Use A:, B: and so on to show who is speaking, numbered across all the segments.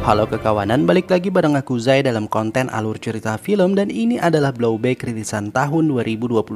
A: Halo kekawanan, balik lagi bareng aku Zai dalam konten alur cerita film dan ini adalah Blowback rilisan tahun 2022.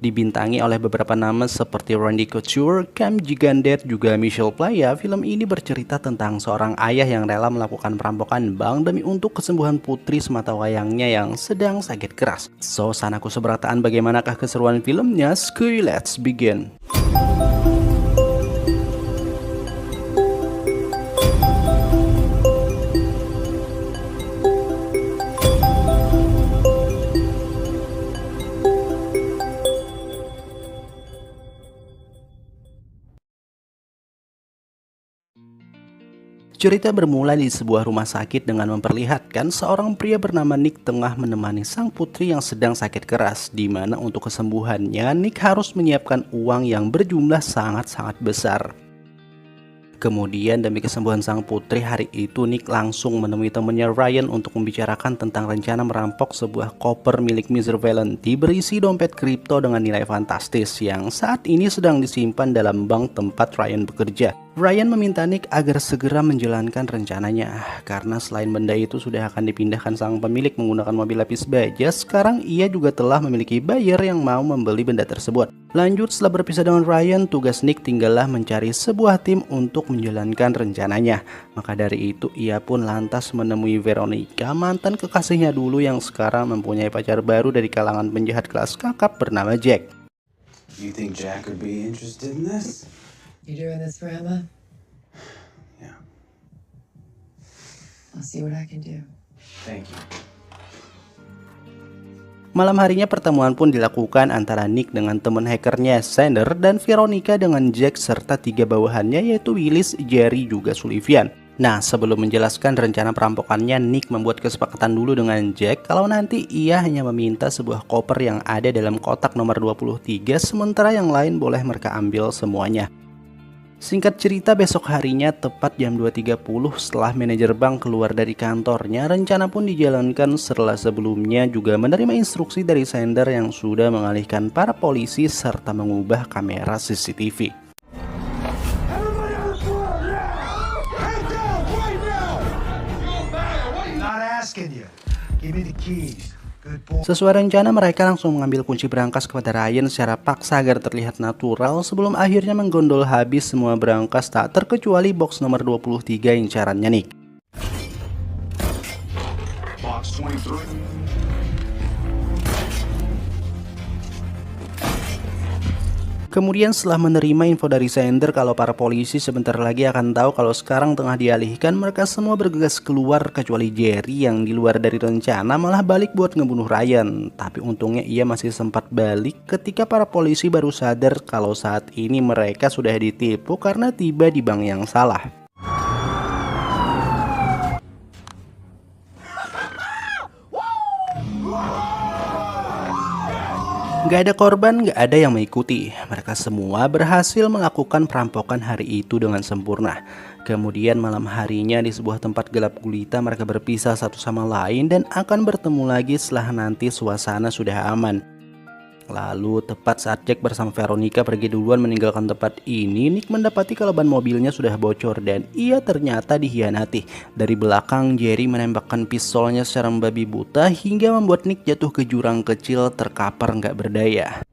A: Dibintangi oleh beberapa nama seperti Randy Couture, Cam Gigandet, juga Michelle Playa. Film ini bercerita tentang seorang ayah yang rela melakukan perampokan bank demi untuk kesembuhan putri sematawayangnya yang sedang sakit keras. So, sanaku seberataan bagaimanakah keseruan filmnya? Skuy, let's begin. Cerita bermula di sebuah rumah sakit dengan memperlihatkan seorang pria bernama Nick tengah menemani sang putri yang sedang sakit keras, di mana untuk kesembuhannya Nick harus menyiapkan uang yang berjumlah sangat-sangat besar. Kemudian demi kesembuhan sang putri, hari itu Nick langsung menemui temannya Ryan untuk membicarakan tentang rencana merampok sebuah koper milik Mr. Valenti berisi dompet kripto dengan nilai fantastis yang saat ini sedang disimpan dalam bank tempat Ryan bekerja. Ryan meminta Nick agar segera menjalankan rencananya, karena selain benda itu sudah akan dipindahkan sang pemilik menggunakan mobil lapis baja, sekarang ia juga telah memiliki buyer yang mau membeli benda tersebut. Lanjut, setelah berpisah dengan Ryan, tugas Nick tinggallah mencari sebuah tim untuk menjalankan rencananya. Maka dari itu ia pun lantas menemui Veronica, mantan kekasihnya dulu yang sekarang mempunyai pacar baru dari kalangan penjahat kelas kakap bernama Jack.
B: You think Jack would be interested in this?
C: You doing this for Emma?
B: Yeah.
C: I'll see what I can do.
B: Thank you.
A: Malam harinya pertemuan pun dilakukan antara Nick dengan teman hackernya Sander dan Veronica dengan Jack serta 3 bawahannya yaitu Willis, Jerry, juga Sullivan. Nah, sebelum menjelaskan rencana perampokannya, Nick membuat kesepakatan dulu dengan Jack kalau nanti ia hanya meminta sebuah koper yang ada dalam kotak nomor 23, sementara yang lain boleh mereka ambil semuanya. Singkat cerita, besok harinya tepat jam 2.30 setelah manajer bank keluar dari kantornya, rencana pun dijalankan setelah sebelumnya juga menerima instruksi dari sender yang sudah mengalihkan para polisi serta mengubah kamera CCTV. Sesuai rencana, mereka langsung mengambil kunci berangkas kepada Ryan secara paksa agar terlihat natural sebelum akhirnya menggondol habis semua berangkas tak terkecuali box nomor 23 incarannya Nick.
B: Box 23.
A: Kemudian setelah menerima info dari sender kalau para polisi sebentar lagi akan tahu kalau sekarang tengah dialihkan, mereka semua bergegas keluar kecuali Jerry yang di luar dari rencana malah balik buat ngebunuh Ryan. Tapi untungnya ia masih sempat balik ketika para polisi baru sadar kalau saat ini mereka sudah ditipu karena tiba di bank yang salah. Gak ada korban, gak ada yang mengikuti. Mereka semua berhasil melakukan perampokan hari itu dengan sempurna. Kemudian malam harinya di sebuah tempat gelap gulita mereka berpisah satu sama lain dan akan bertemu lagi setelah nanti suasana sudah aman. Lalu tepat saat Jack bersama Veronica pergi duluan meninggalkan tempat ini, Nick mendapati kalau ban mobilnya sudah bocor dan ia ternyata dikhianati. Dari belakang, Jerry menembakkan pistolnya secara membabi buta hingga membuat Nick jatuh ke jurang kecil terkapar nggak berdaya.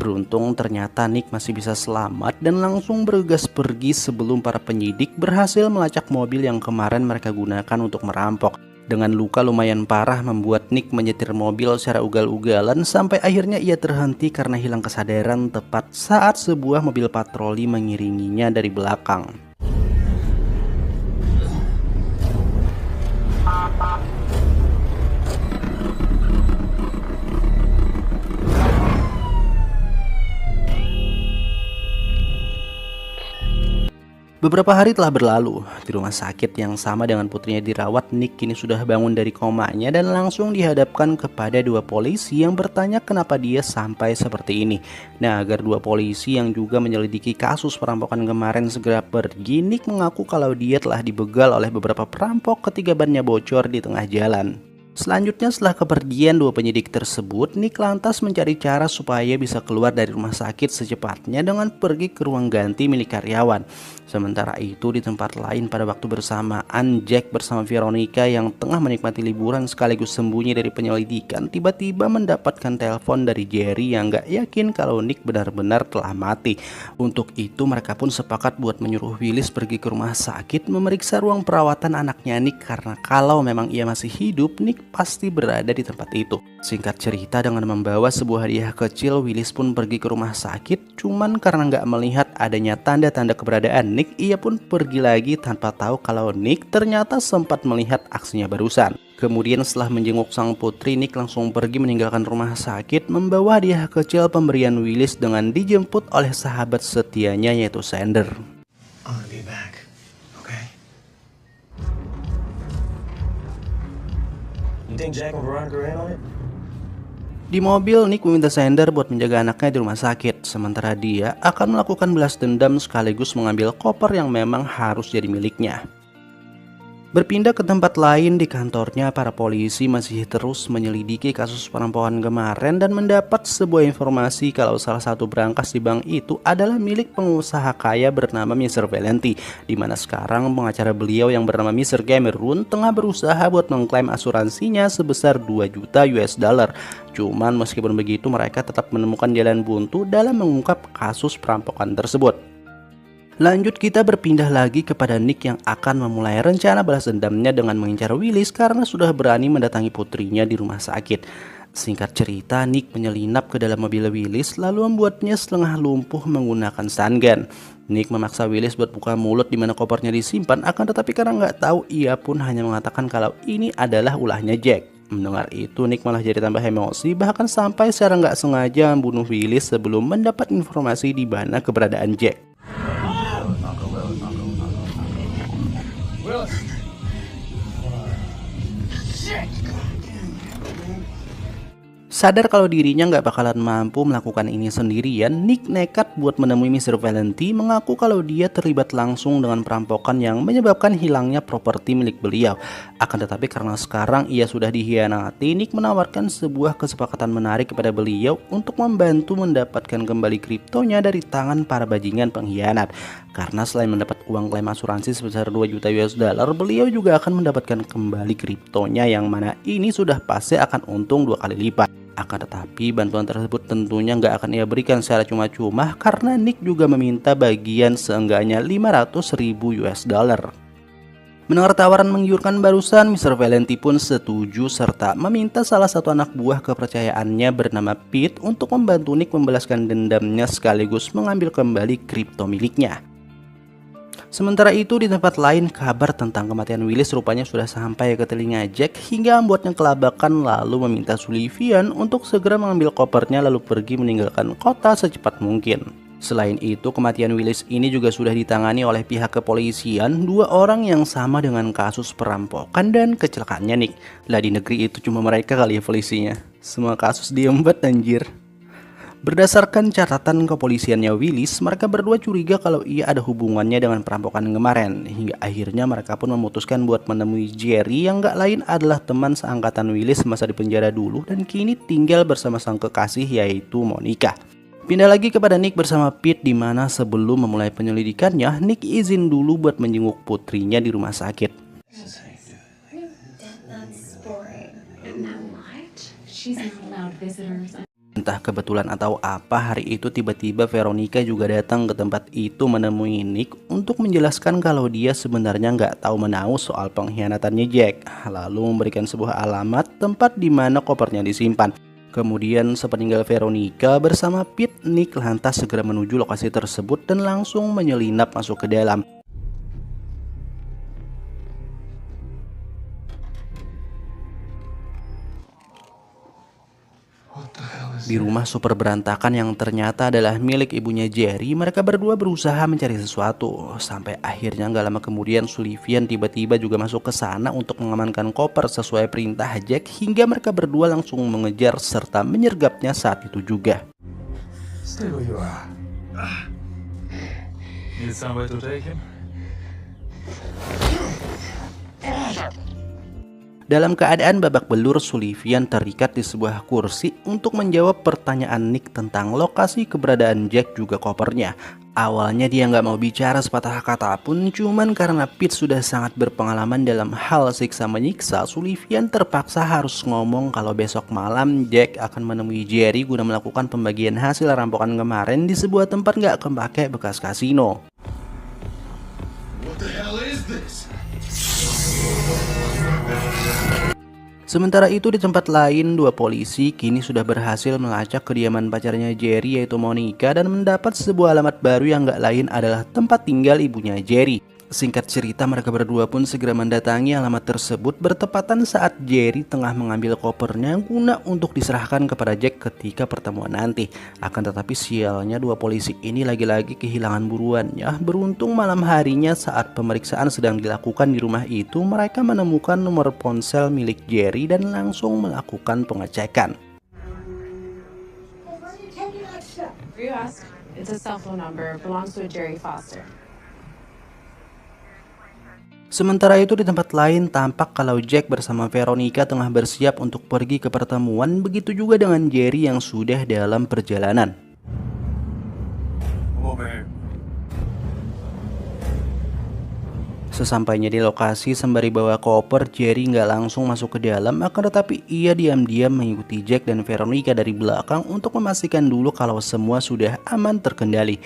A: Beruntung ternyata Nick masih bisa selamat dan langsung bergegas pergi sebelum para penyidik berhasil melacak mobil yang kemarin mereka gunakan untuk merampok. Dengan luka lumayan parah membuat Nick menyetir mobil secara ugal-ugalan sampai akhirnya ia terhenti karena hilang kesadaran tepat saat sebuah mobil patroli mengiringinya dari belakang. Beberapa hari telah berlalu. Di rumah sakit yang sama dengan putrinya dirawat, Nick kini sudah bangun dari komanya dan langsung dihadapkan kepada 2 polisi yang bertanya kenapa dia sampai seperti ini. Nah, agar 2 polisi yang juga menyelidiki kasus perampokan kemarin segera pergi, Nick mengaku kalau dia telah dibegal oleh beberapa perampok ketika bannya bocor di tengah jalan. Selanjutnya setelah kepergian dua penyidik tersebut, Nick lantas mencari cara supaya bisa keluar dari rumah sakit secepatnya dengan pergi ke ruang ganti milik karyawan. Sementara itu di tempat lain pada waktu bersamaan, Jack bersama Veronica yang tengah menikmati liburan sekaligus sembunyi dari penyelidikan tiba-tiba mendapatkan telepon dari Jerry yang gak yakin kalau Nick benar-benar telah mati. Untuk itu mereka pun sepakat buat menyuruh Willis pergi ke rumah sakit memeriksa ruang perawatan anaknya Nick, karena kalau memang ia masih hidup, Nick pasti berada di tempat itu. Singkat cerita, dengan membawa sebuah hadiah kecil, Willis pun pergi ke rumah sakit. Cuman karena nggak melihat adanya tanda-tanda keberadaan Nick, ia pun pergi lagi tanpa tahu kalau Nick ternyata sempat melihat aksinya barusan. Kemudian setelah menjenguk sang putri, Nick langsung pergi meninggalkan rumah sakit membawa hadiah kecil pemberian Willis dengan dijemput oleh sahabat setianya yaitu Sander.
B: I'll be back, okay? You think Jack and Veronica are in on it?
A: Di mobil, Nick meminta Sander buat menjaga anaknya di rumah sakit, sementara dia akan melakukan balas dendam sekaligus mengambil koper yang memang harus jadi miliknya. Berpindah ke tempat lain di kantornya, para polisi masih terus menyelidiki kasus perampokan kemarin dan mendapat sebuah informasi kalau salah satu brankas di bank itu adalah milik pengusaha kaya bernama Mr. Valenti, di mana sekarang pengacara beliau yang bernama Mr. Cameron tengah berusaha buat mengklaim asuransinya sebesar 2 juta US dollar. Cuman meskipun begitu, mereka tetap menemukan jalan buntu dalam mengungkap kasus perampokan tersebut. Lanjut, kita berpindah lagi kepada Nick yang akan memulai rencana balas dendamnya dengan mengincar Willis karena sudah berani mendatangi putrinya di rumah sakit. Singkat cerita, Nick menyelinap ke dalam mobil Willis lalu membuatnya setengah lumpuh menggunakan stun gun. Nick memaksa Willis buat buka mulut di mana kopernya disimpan, akan tetapi karena nggak tahu, ia pun hanya mengatakan kalau ini adalah ulahnya Jack. Mendengar itu, Nick malah jadi tambah emosi, bahkan sampai secara nggak sengaja membunuh Willis sebelum mendapat informasi di mana keberadaan Jack. Sadar kalau dirinya nggak bakalan mampu melakukan ini sendirian, Nick nekat buat menemui Mr. Valenti, mengaku kalau dia terlibat langsung dengan perampokan yang menyebabkan hilangnya properti milik beliau. Akan tetapi karena sekarang ia sudah dikhianati, Nick menawarkan sebuah kesepakatan menarik kepada beliau untuk membantu mendapatkan kembali kriptonya dari tangan para bajingan pengkhianat. Karena selain mendapat uang klaim asuransi sebesar 2 juta US dollar, beliau juga akan mendapatkan kembali kriptonya yang mana ini sudah pasti akan untung 2 kali lipat. Akan tetapi bantuan tersebut tentunya nggak akan ia berikan secara cuma-cuma karena Nick juga meminta bagian seenggaknya 500.000 US dollar. Mendengar tawaran menggiurkan barusan, Mr. Valenti pun setuju serta meminta salah satu anak buah kepercayaannya bernama Pete untuk membantu Nick membalaskan dendamnya sekaligus mengambil kembali kripto miliknya. Sementara itu di tempat lain, kabar tentang kematian Willis rupanya sudah sampai ke telinga Jack hingga membuatnya kelabakan lalu meminta Sullivan untuk segera mengambil kopernya lalu pergi meninggalkan kota secepat mungkin. Selain itu, kematian Willis ini juga sudah ditangani oleh pihak kepolisian, 2 orang yang sama dengan kasus perampokan dan kecelakaannya Nick. Lah di negeri itu cuma mereka kali ya polisinya. Semua kasus diembat anjir. Berdasarkan catatan kepolisiannya Willis, mereka berdua curiga kalau ia ada hubungannya dengan perampokan kemarin. Hingga akhirnya mereka pun memutuskan buat menemui Jerry yang gak lain adalah teman seangkatan Willis semasa di penjara dulu dan kini tinggal bersama sang kekasih yaitu Monica. Pindah lagi kepada Nick bersama Pete, di mana sebelum memulai penyelidikannya, Nick izin dulu buat menjenguk putrinya di rumah sakit.
D: That's boring. Not much. She's not allowed visitors.
A: Entah kebetulan atau apa, hari itu tiba-tiba Veronica juga datang ke tempat itu menemui Nick untuk menjelaskan kalau dia sebenarnya nggak tahu menahu soal pengkhianatannya Jack, lalu memberikan sebuah alamat tempat di mana kopernya disimpan. Kemudian sepeninggal Veronica bersama Pete, Nick lantas segera menuju lokasi tersebut dan langsung menyelinap masuk ke dalam. Di rumah super berantakan yang ternyata adalah milik ibunya Jerry, mereka berdua berusaha mencari sesuatu. Sampai akhirnya gak lama kemudian Sullivan tiba-tiba juga masuk ke sana untuk mengamankan koper sesuai perintah Jack, hingga mereka berdua langsung mengejar serta menyergapnya saat itu juga.
B: Stay where you are.
E: Need somewhere to take him?
A: Dalam keadaan babak belur, Sullivan terikat di sebuah kursi untuk menjawab pertanyaan Nick tentang lokasi keberadaan Jack juga kopernya. Awalnya dia nggak mau bicara sepatah kata pun, cuman karena Pete sudah sangat berpengalaman dalam hal siksa menyiksa, Sullivan terpaksa harus ngomong kalau besok malam Jack akan menemui Jerry guna melakukan pembagian hasil rampokan kemarin di sebuah tempat nggak kepake bekas kasino.
B: What the hell is this?
A: Sementara itu di tempat lain, dua polisi kini sudah berhasil melacak kediaman pacarnya Jerry yaitu Monica dan mendapat sebuah alamat baru yang gak lain adalah tempat tinggal ibunya Jerry. Singkat cerita, mereka berdua pun segera mendatangi alamat tersebut bertepatan saat Jerry tengah mengambil kopernya guna untuk diserahkan kepada Jack ketika pertemuan nanti. Akan tetapi sialnya dua polisi ini lagi-lagi kehilangan buruannya. Beruntung malam harinya saat pemeriksaan sedang dilakukan di rumah itu, mereka menemukan nomor ponsel milik Jerry dan langsung melakukan pengecekan.
E: You ask. It's a cell phone number. Belongs to a Jerry Foster.
A: Sementara itu di tempat lain tampak kalau Jack bersama Veronica tengah bersiap untuk pergi ke pertemuan, begitu juga dengan Jerry yang sudah dalam perjalanan. Sesampainya di lokasi sembari bawa koper, Jerry nggak langsung masuk ke dalam, akan tetapi ia diam-diam mengikuti Jack dan Veronica dari belakang untuk memastikan dulu kalau semua sudah aman terkendali.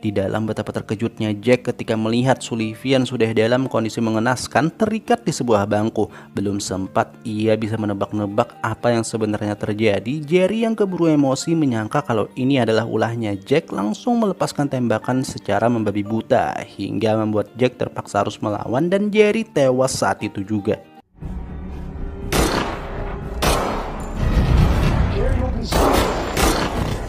A: Di dalam, betapa terkejutnya Jack ketika melihat Sullivan sudah dalam kondisi mengenaskan terikat di sebuah bangku. Belum sempat ia bisa menebak-nebak apa yang sebenarnya terjadi, Jerry yang keburu emosi menyangka kalau ini adalah ulahnya Jack langsung melepaskan tembakan secara membabi buta hingga membuat Jack terpaksa harus melawan dan Jerry tewas saat itu juga.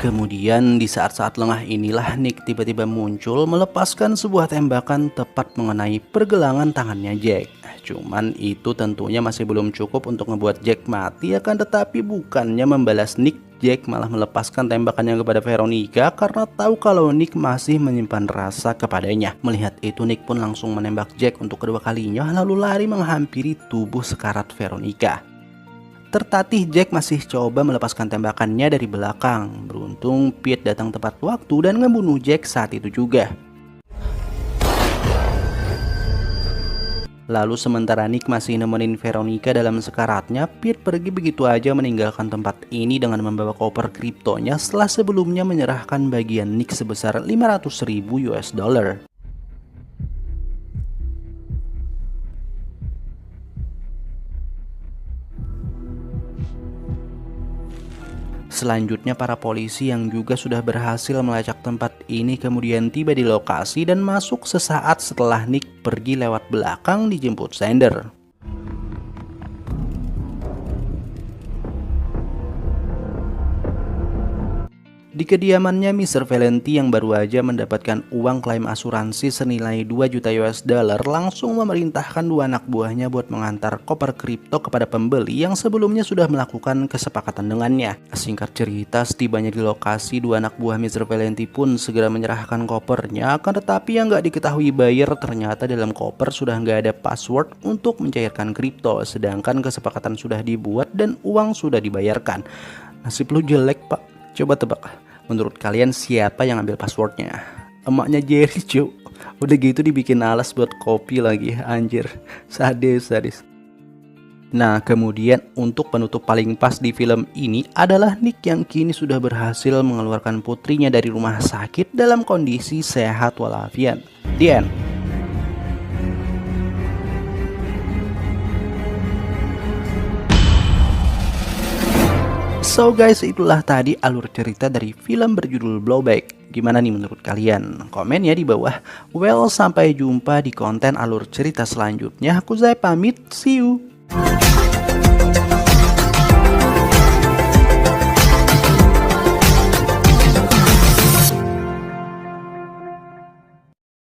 A: Kemudian di saat-saat lengah inilah Nick tiba-tiba muncul melepaskan sebuah tembakan tepat mengenai pergelangan tangannya Jack. Cuman itu tentunya masih belum cukup untuk membuat Jack mati, akan tetapi bukannya membalas Nick, Jack malah melepaskan tembakannya kepada Veronica karena tahu kalau Nick masih menyimpan rasa kepadanya. Melihat itu Nick pun langsung menembak Jack untuk kedua kalinya lalu lari menghampiri tubuh sekarat Veronica. Tertatih Jack masih coba melepaskan tembakannya dari belakang. Beruntung Pete datang tepat waktu dan ngebunuh Jack saat itu juga. Lalu sementara Nick masih nemenin Veronica dalam sekaratnya, Pete pergi begitu aja meninggalkan tempat ini dengan membawa koper kriptonya setelah sebelumnya menyerahkan bagian Nick sebesar 500.000 US dollar. Selanjutnya para polisi yang juga sudah berhasil melacak tempat ini kemudian tiba di lokasi dan masuk sesaat setelah Nick pergi lewat belakang dijemput Sander. Di kediamannya Mr. Valenti yang baru aja mendapatkan uang klaim asuransi senilai 2 juta US dollar langsung memerintahkan dua anak buahnya buat mengantar koper kripto kepada pembeli yang sebelumnya sudah melakukan kesepakatan dengannya. Singkat cerita, setibanya di lokasi dua anak buah Mr. Valenti pun segera menyerahkan kopernya, akan tetapi yang nggak diketahui buyer ternyata dalam koper sudah nggak ada password untuk mencairkan kripto, sedangkan kesepakatan sudah dibuat dan uang sudah dibayarkan. Nasib lu jelek pak, coba tebak. Menurut kalian siapa yang ambil passwordnya? Emaknya Jerry cuy. Udah gitu dibikin alas buat kopi lagi, anjir. Sadis. Nah kemudian untuk penutup paling pas di film ini adalah Nick yang kini sudah berhasil mengeluarkan putrinya dari rumah sakit dalam kondisi sehat walafiat. The end. So guys, itulah tadi alur cerita dari film berjudul Blowback. Gimana nih menurut kalian? Komen ya di bawah. Well, sampai jumpa di konten alur cerita selanjutnya. Aku Zai pamit, see you.